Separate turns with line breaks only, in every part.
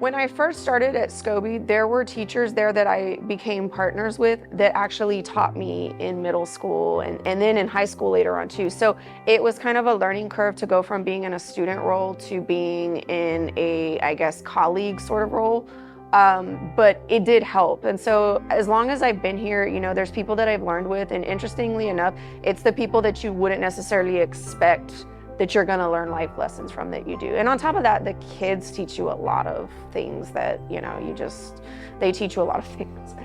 When I first started at SCOBY, there were teachers there that I became partners with that actually taught me in middle school and then in high school later on too. So it was kind of a learning curve to go from being in a student role to being in a, I guess, colleague sort of role. But it did help. And so as long as I've been here, you know, there's people that I've learned with, and interestingly enough, it's the people that you wouldn't necessarily expect that you're gonna learn life lessons from that you do. And on top of that, the kids teach you a lot of things that, you know, they teach you a lot of things.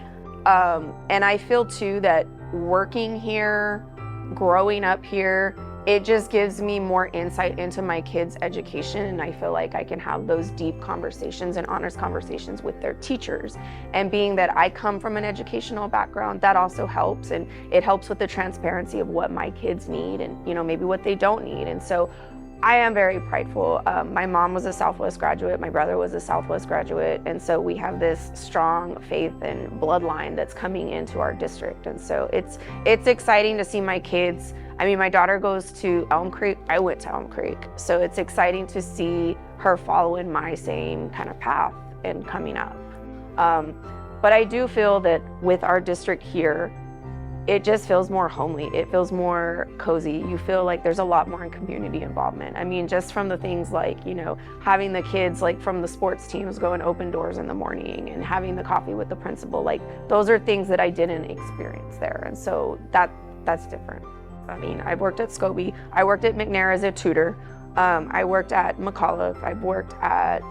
And I feel too that working here, growing up here, it just gives me more insight into my kids' education, and I feel like I can have those deep conversations and honest conversations with their teachers. And being that I come from an educational background, that also helps, and it helps with the transparency of what my kids need and, you know, maybe what they don't need. And so I am very prideful. My mom was a Southwest graduate, my brother was a Southwest graduate, and so we have this strong faith and bloodline that's coming into our district. And so it's exciting to see my kids. I mean, my daughter goes to Elm Creek. I went to Elm Creek. So it's exciting to see her following my same kind of path and coming up. But I do feel that with our district here, it just feels more homely. It feels more cozy. You feel like there's a lot more in community involvement. I mean, just from the things like, you know, having the kids like from the sports teams go and open doors in the morning and having the coffee with the principal, like those are things that I didn't experience there. And so that's different. I mean, I've worked at SCOBY, I worked at McNair as a tutor, I worked at McAuliffe, I've worked at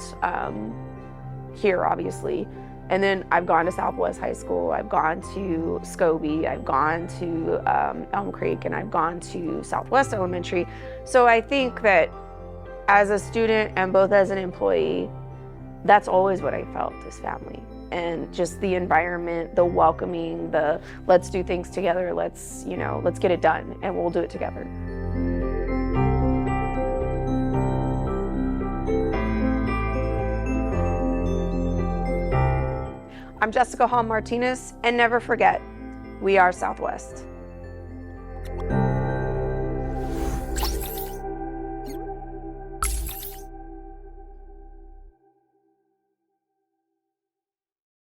here, obviously, and then I've gone to Southwest High School, I've gone to SCOBY, I've gone to Elm Creek, and I've gone to Southwest Elementary. So I think that as a student and both as an employee, that's always what I felt, is family. And just the environment, the welcoming, the let's do things together, let's get it done, and we'll do it together. I'm Jessica Hall-Martinez, and never forget, we are Southwest.